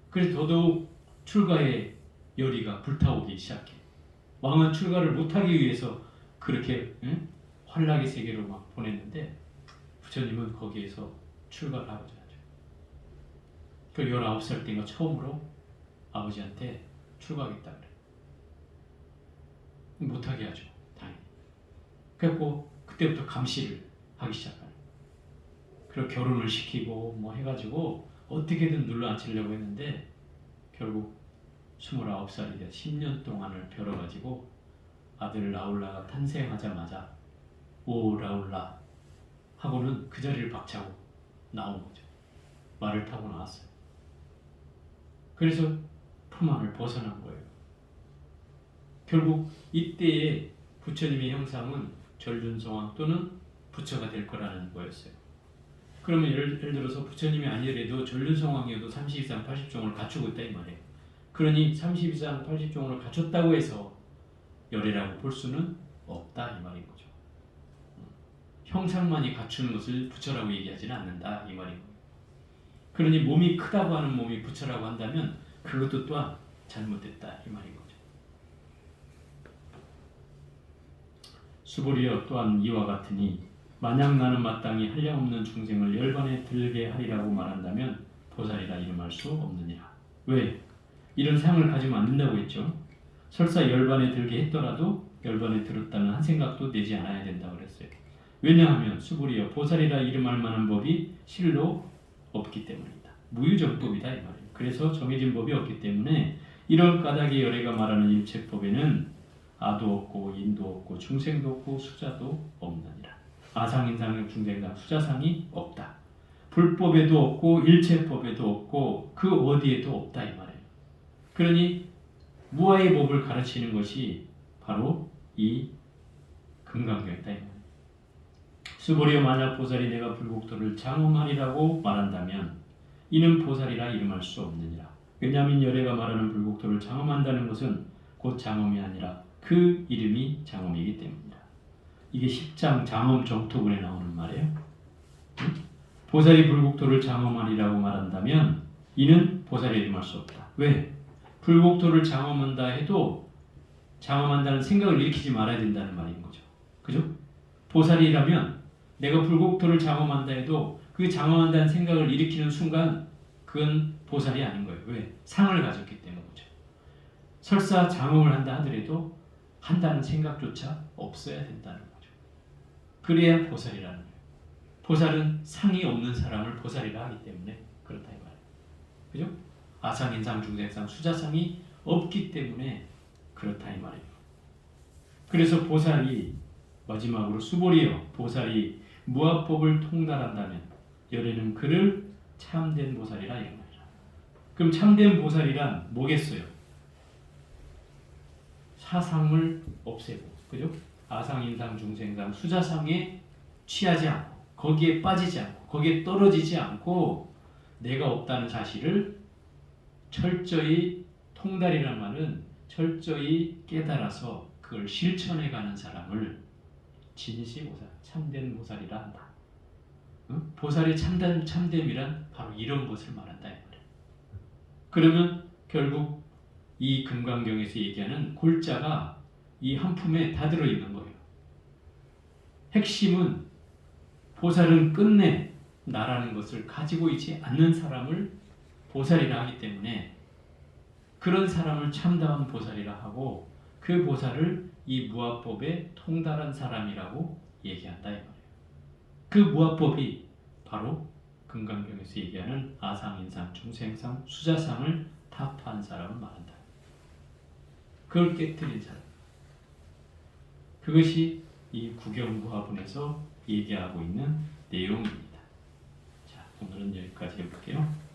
그래서 더더욱 출가의 열의가 불타오기 시작해. 왕은 출가를 못하기 위해서 그렇게 환락의 세계로 막 보냈는데 부처님은 거기에서 출가를 하고자 하죠. 그 19살 때가 처음으로 아버지한테 출가하겠다 그래. 못하게 하죠. 당연히. 그래서 그때부터 감시를 하기 시작하는. 그리고 결혼을 시키고 뭐 해가지고 어떻게든 눌러앉히려고 했는데 결국 29살이 돼 10년 동안을 벼러가지고 아들 라울라가 탄생하자마자 오 라울라 하고는 그 자리를 박차고 나온 거죠. 말을 타고 나왔어요. 그래서 품 안을 벗어난 거예요. 결국 이때의 부처님의 형상은 전륜성황 또는 부처가 될 거라는 거였어요. 그러면 예를 들어서 부처님이 아니더라도 전륜성황이어도 32상 80종을 갖추고 있다 이 말이에요. 그러니 32상 80종을 갖췄다고 해서 열애라고 볼 수는 없다 이 말인 거죠. 형상만이 갖추는 것을 부처라고 얘기하지는 않는다 이 말인 거예요. 그러니 몸이 크다고 하는 몸이 부처라고 한다면 그것도 또한 잘못됐다 이 말인 거죠. 수보리여 또한 이와 같으니 만약 나는 마땅히 한량없는 중생을 열반에 들게 하리라고 말한다면 보살이라 이름할 수 없느니라. 왜? 이런 상을 가지면 안 된다고 했죠. 설사 열반에 들게 했더라도 열반에 들었다는 한 생각도 내지 않아야 된다고 그랬어요. 왜냐하면 수보리여 보살이라 이름할 만한 법이 실로 없기 때문이다. 무유정법이다 이 말이에요. 그래서 정해진 법이 없기 때문에 이런 까닭의 열애가 말하는 일체법에는 아도 없고 인도 없고 중생도 없고 수자도 없느니라. 아상, 인상, 중생상, 수자상이 없다. 불법에도 없고 일체법에도 없고 그 어디에도 없다 이 말이에요. 그러니 무아의 법을 가르치는 것이 바로 이 금강경이다 이 말이에요. 수보리여 만약 보살이 내가 불국토를 장엄하리라고 말한다면 이는 보살이라 이름할 수 없느니라. 왜냐하면 열애가 말하는 불국토를 장엄한다는 것은 곧 장엄이 아니라 그 이름이 장엄이기 때문이다. 이게 10장 장엄 정토근에 나오는 말이에요. 보살이 불국토를 장엄하리라고 말한다면 이는 보살이 이름할 수 없다. 왜? 불국토를 장엄한다 해도 장엄한다는 생각을 일으키지 말아야 된다는 말인 거죠. 그죠? 보살이라면 내가 불국토를 장엄한다 해도 그 장엄한다는 생각을 일으키는 순간 그건 보살이 아닌 거예요. 왜? 상을 가졌기 때문이죠. 설사 장엄을 한다 하더라도 한다는 생각조차 없어야 된다는 거죠. 그래야 보살이라는 거예요. 보살은 상이 없는 사람을 보살이라 하기 때문에 그렇다 이 말이에요. 그죠? 아상, 인상, 중생상, 수자상이 없기 때문에 그렇다 이 말이에요. 그래서 보살이 마지막으로 수보리여 보살이 무아법을 통달한다면 열애는 그를 참된 보살이라 이런 말이라. 그럼 참된 보살이란 뭐겠어요? 사상을 없애고, 그죠? 아상, 인상, 중생상, 수자상에 취하지 않고, 거기에 빠지지 않고, 거기에 떨어지지 않고, 내가 없다는 사실을 철저히 통달이라는 말은 철저히 깨달아서 그걸 실천해가는 사람을 진시보살, 참된 보살이라 한다. 응? 보살이 참됨이란 바로 이런 것을 말한다 이 말이에요. 그러면 결국 이 금강경에서 얘기하는 골자가 이 한 품에 다 들어있는 거예요. 핵심은 보살은 끝내 나라는 것을 가지고 있지 않는 사람을 보살이라 하기 때문에 그런 사람을 참다운 보살이라 하고 그 보살을 이 무아법에 통달한 사람이라고 얘기한다 이 말이에요. 그 무아법이 바로 금강경에서 얘기하는 아상인상, 중생상, 수자상을 타파한 사람을 말한다. 그걸 깨뜨린 사람. 그것이 이 구경부화분에서 얘기하고 있는 내용입니다. 자, 오늘은 여기까지 해볼게요.